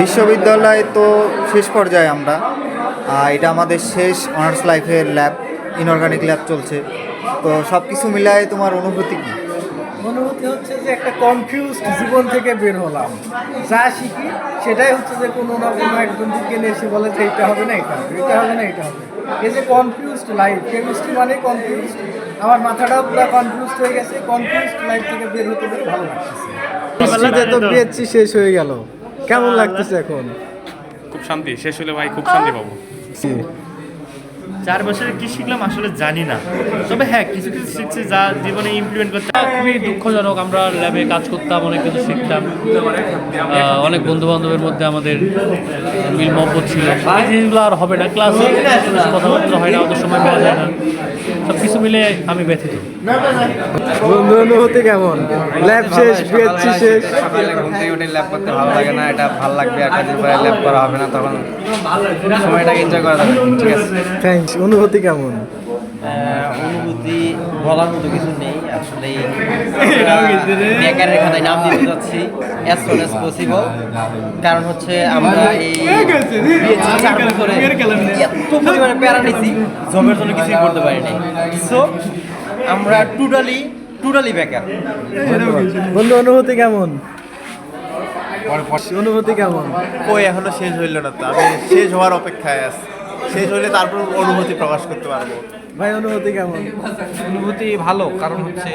বিশ্ববিদ্যালয় তো শেষ পর্যায়ে আমরা, এটা আমাদের শেষ অনার্স লাইফের ল্যাব, ইনঅর্গানিক ল্যাব চলছে। তো সব কিছু মিলায় তোমার অনুভূতি কী? অনুভূতি হচ্ছে যে একটা কনফিউজড জীবন থেকে বের হলাম। যা শিখি সেটাই হচ্ছে যে কোনো না কোনো একজন বিজ্ঞানী এসে বলে যে এটা হবে না, এটা হবে, এটা হবে না, এটা হবে। এই যে কনফিউজড লাইফ, কেমিস্ট্রি মানে কনফিউজড, আমার মাথাটাও পুরো কনফিউজড হয়ে গেছে। কনফিউজড লাইফ থেকে বের হতে বের ভালো লাগতেছে। তো বিএসসি শেষ হয়ে গেল, কেমন লাগতেছে এখন? খুব শান্তি, শেষ হলে ভাই খুব শান্তি পাবো। 4 বছরে কি শিখলাম আসলে জানি না, তবে হ্যাঁ কিছু কিছু শিখছি যা জীবনে ইমপ্লিমেন্ট করতে। খুবই দুঃখজনক, আমরা ল্যাবে কাজ করতাম, অনেক কিছু শিখতাম, অনেক বন্ধু বান্ধবের মধ্যে আমাদের মিল মহব্বত ছিল। এই জিনিসগুলো আর হবে না, ক্লাসে কথাবার্তা হয় না, ওদের সময় পাওয়া যায় না, সব কিছু মিলে আমি ব্যথিত। বন্ধু অনুভূতি কেমন? ল্যাব শেষ, বিএসসি শেষ। সকালে ঘুম থেকে উঠে ল্যাব করতে ভালো লাগে না, এটা ভালো লাগবে। একটা দিন পরে ল্যাব করা হবে না, তখন সময়টাকে এনজয় করা যাবে। ঠিক আছে, থ্যাংকস। অনুভূতি কেমন? অনুভূতি বলার মতো কিছু নেই আসলে। বেকারের খাতায় নাম দিতে যাচ্ছি অ্যাজ সুন অ্যাজ পসিবল, কারণ হচ্ছে আমরা এই এত পরিমাণে প্যারা নিছি, জবের জন্য কিছুই করতে পারিনি। সো আমরা টোটালি বেকার। বন্ধু অনুভূতি কেমন? অনুভূতি কেমন? কই এখনো শেষ হইল না, তো আমি শেষ হওয়ার অপেক্ষায় আছি। শেষ হইলে তারপর অনুভূতি প্রকাশ করতে পারবো। ভাই অনুভূতি কেমন? অনুভূতি ভালো, কারণ হচ্ছে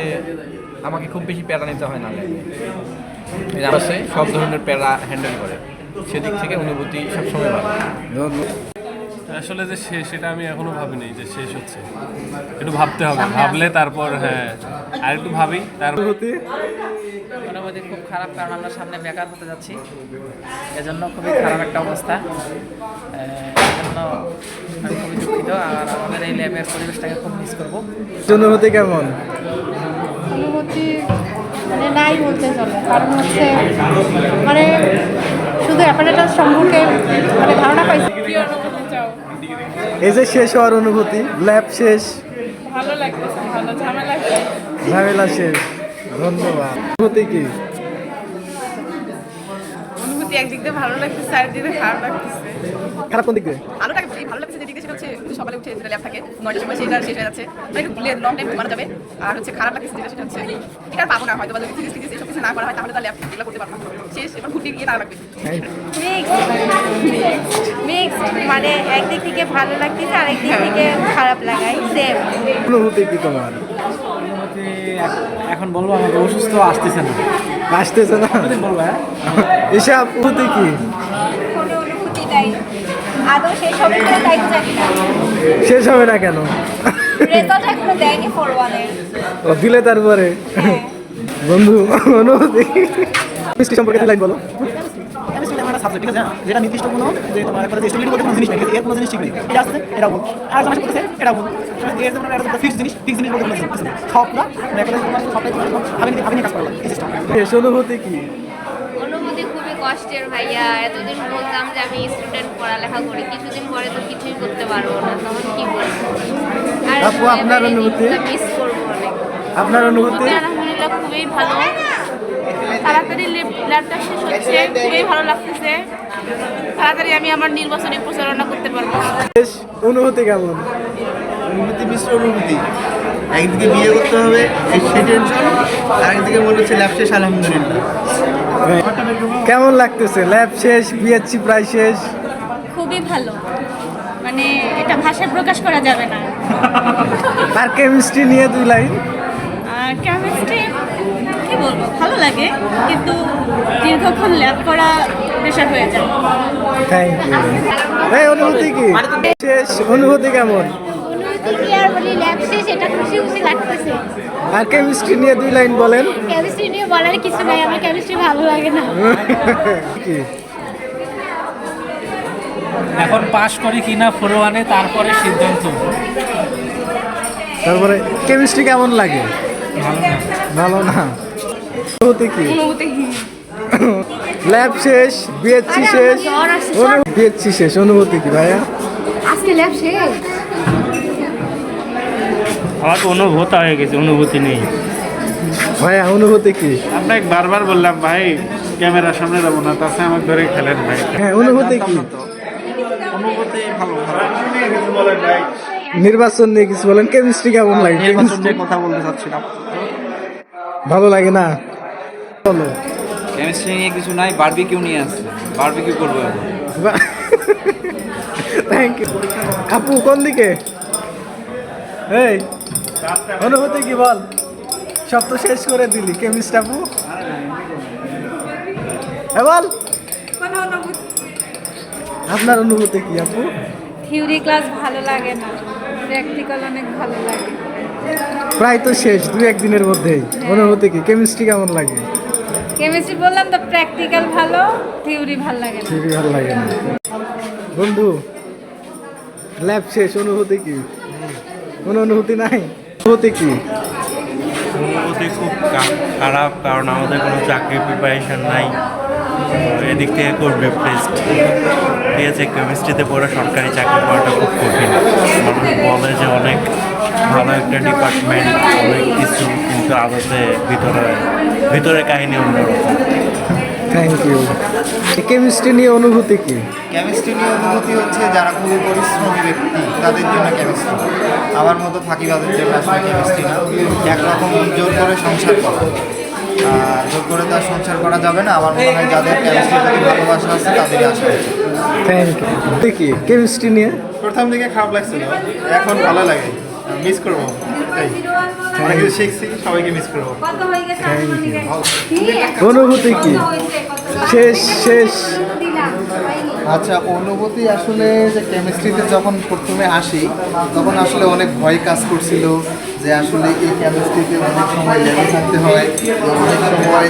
আমাকে খুব বেশি প্যারা নিতে হয় না। সে সব ধরনের প্যারা হ্যান্ডেল করে, সেদিক থেকে অনুভূতি সবসময় ভালো। আসলে যে শেষ, এটা আমি এখনো ভাবিনি যে শেষ হচ্ছে। একটু ভাবতে হবে, ভাবলে তারপর হ্যাঁ আর একটু ভাবি তারপর। অনুভূতি খুব খারাপ, কারণ আমরা সামনে বেকার হতে যাচ্ছি, এজন্য খুবই খারাপ একটা অবস্থা। এজন্য আমি খুবই দুঃখিত, আর আমাদের এই ল্যাবের পরিবেশটাকে খুব মিস করবো। অনুভূতি কেমন? অনুভূতি মানে নাই বলতে চলে, কারণ হচ্ছে মানে শুধু অ্যাপারেটাস সম্পর্কে মানে ধারণা পাইছি। এই যে শেষ হওয়ার অনুভূতি, ল্যাব শেষ, ভালো লাগতেছে, ভালো ঝামেলা শেষ। ধন্যবাদ। অনুভূতি কি? অনুভূতি একদিক দিয়ে ভালো লাগতেছে, আর দিক দিয়ে খারাপ লাগতেছে। খারাপ কোন দিক দিয়ে? ভালো লাগতেছে যেদিকে সেটা হচ্ছে সকালে উঠে যেটা ল্যাব থাকে 9টার সময় সেটা শেষ হয়ে যাচ্ছে, মানে একটু লং টাইম ঘুমানো যাবে। আর হচ্ছে খারাপ লাগতেছে যেটা সেটা হচ্ছে এটা পাবো না, হয়তো বা যদি ফিজিক্স এসব কিছু না করা হয় তাহলে তার ল্যাব এগুলো করতে পারবো না। শেষ, এবার ঘুরতে গিয়ে তারা লাগবে। মিক্সড মানে একদিক থেকে ভালো লাগতেছে, আর একদিক থেকে খারাপ লাগাই সেম। অনুভূতি কি তোমার? এখন বলবো আমাকে অসুস্থ আসতেছে না। আসতেছে না? বলবো হ্যাঁ। এসব অনুভূতি কি? কোনো অনুভূতি নাই, আদৌ শেষ হবে কিনা তাই তো জানি না। শেষ হবে না কেন? রেজাল্ট এখনো দেয়নি ফর ওয়ানের। ও দিলে তারপরে। বন্ধু অনুভূতি মিষ্টি সম্পর্কে লাইন বলো। ঠিক আছে, যেটা নির্দিষ্ট কোনো যে তোমার একটা যে স্টেবিলিটি বলতে কোনো জিনিস নেই, এর কোনো জিনিস ঠিক নেই। এটা আসছে এটা বল, আর জানা করতেছে এটা বল, এর যেমন একটা ফিক্স জিনিস বলতে কোনো জিনিস নেই। সবটা একটা সবটাই আমি কাজ করা এই সিস্টেম। শেষ অনুভূতি কি? অনুভূতি খুবই কষ্টের ভাইয়া। এতদিন বলতাম যে আমি স্টুডেন্ট, পড়ালেখা করি, কিছুদিন পরে তো কিছুই করতে পারবো না, তখন কি বলবো। আর আপু, আপনার অনুভূতি? মিস করবো অনেক। আপনার অনুভূতি? আলহামদুলিল্লাহ খুবই ভালো, তাড়াতাড়ি ল্যাবটা শেষ হচ্ছে, খুবই ভালো লাগতেছে। তাড়াতাড়ি আমি আমার নির্বাচনী প্রচারণা করতে পারবো। শেষ অনুভূতি কেমন? অনুভূতি মিশ্র অনুভূতি। একদিকে বিয়ে করতে হবে সেই টেনশন, আর একদিকে মনে হচ্ছে ল্যাব শেষ আলহামদুলিল্লাহ। কেমন লাগতেছে? ল্যাব শেষ, বিএসসি প্রায় শেষ। খুবই ভালো, মানে এটা ভাষায় প্রকাশ করা যাবে না। আর কেমিস্ট্রি নিয়ে 2 লাইন। কেমিস্ট্রি কি বলবো, ভালো লাগে, কিন্তু দীর্ঘক্ষণ ল্যাব করা প্রেশার হয়ে যায়। Thank you. এই অনুভূতি কি? শেষ অনুভূতি কেমন? অনুভূতি আর বলি ল্যাব শেষ, এটা খুশি খুশি লাগতেছে। আর কেমিস্ট্রি নিয়ে 2 লাইন বলেন। কেমিস্ট্রি নিয়ে বলার কিছু নাই, আমার কেমিস্ট্রি ভালো লাগে না। কি এখন পাশ করি কিনা 4-1-এ, তারপরে সিদ্ধান্ত। তারপরে কেমিস্ট্রি কেমন লাগে? ভালো না। অনুভূতি কি? ল্যাব শেষ, বিএসসি শেষ, বিএসসি শেষ। অনুভূতি কি ভাইয়া? আজকে ল্যাব শেষ। আমার তো অনুভূত হয়ে গেছে, অনুভূতি নেই। ভাইয়া অনুভূতি কি? আপনাকে বারবার বললাম ভাই ক্যামেরার সামনে যাবো না, তাছাড়া আমার ধরে খেলেন ভাই। হ্যাঁ, অনুভূতি কি? অনুভূতি ভালো ভালো। নির্বাচন নিয়ে কিছু বলেন, কেমিস্ট্রি কেমন লাগে? নির্বাচন নিয়ে কথা বলতে চাচ্ছিলাম। ভালো লাগে না? বলো। কেমিস্ট্রি নিয়ে কিছু নাই, বারবিকিউ নিয়ে আসছে, বারবিকিউ করবো এখন। Thank you. আপু কোন দিকে? এই অনুভূতি কি বল? সব তো শেষ করে দিলি কেমিস্ট্রি আপু। বল আপনার অনুভূতি কি আপু? থিওরি ক্লাস ভালো লাগে না, প্র্যাকটিক্যাল অনেক ভালো লাগে। প্রায় তো শেষ, 2-1 দিনের মধ্যেই। অনুভূতি কি? কেমিস্ট্রি কেমন লাগে? কেমিস্ট্রি বললাম তো, প্র্যাকটিক্যাল ভালো, থিওরি ভালো লাগে না। থিওরি ভালো লাগে না। বন্ধু ল্যাব শেষ, অনুভূতি কি? কোনো অনুভূতি নাই? অনুভূতি কি? অনুভূতি খুব খারাপ, কারণ আমাদের কোনো চাকরির প্রিপারেশন নাই। এদিক থেকে খুব ডিপ্রেসড। ঠিক আছে, কেমিস্ট্রিতে পড়ে সরকারি চাকরি করাটা খুব কঠিন। মানুষ বলে যে অনেক ভালো একটা ডিপার্টমেন্ট, অনেক কিছু, কিন্তু আদতে ভিতরে কাহিনী অন্যরকম। Thank you. কেমিস্ট্রি নিয়ে অনুভূতি কি? কেমিস্ট্রি নিয়ে অনুভূতি হচ্ছে যারা খুবই পরিশ্রমী ব্যক্তি তাদের জন্য কেমিস্ট্রি, আমার মতো ফাঁকিবাদের জন্য আসলে কেমিস্ট্রি না। একরকম জোর করে সংসার করা, জোর করে তার সংসার করা যাবে না। আমার মনে হয় যাদের কেমিস্ট্রির প্রতি ভালোবাসা আছে তাদেরই আসা উচিত। Thank you. দেখি কেমিস্ট্রি নিয়ে প্রথম দিকে খারাপ লাগছিল, এখন ভালো লাগে, মিস করবো। অনেক কিছু শিখছি, সবাইকে মিস করবো। অনুভূতি কি? শেষ শেষ। আচ্ছা, অনুভূতি আসলে যে কেমিস্ট্রিতে যখন প্রথমে আসি তখন আসলে অনেক ভয় কাজ করছিল যে আসলে এই কেমিস্ট্রিতে অনেক সময় লেগে থাকতে হয়, অনেক সময়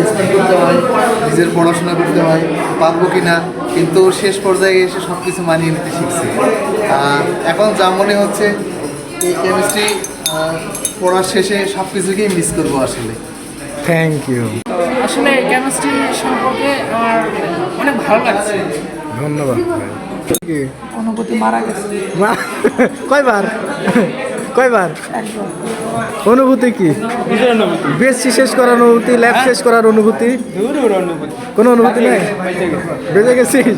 স্পেন্ড করতে হয়, নিজের পড়াশোনা করতে হয়, পারবো কি না। কিন্তু শেষ পর্যায়ে এসে সব কিছু মানিয়ে নিতে শিখছি। আর এখন যা মনে হচ্ছে এই কেমিস্ট্রি পড়ার শেষে সব কিছুকেই মিস করবো আসলে। Thank you. আসলে কেমিস্ট্রি সম্পর্কে আমার অনেক ভালো লাগছে। ধন্যবাদ। অনুভূতি মারা গেছে। কয়বার কয়বার? অনুভূতি কি? বিএসসি শেষ করার অনুভূতি, ল্যাব শেষ করার অনুভূতি? কোনো অনুভূতি নেই? বেঁচে গেছিস?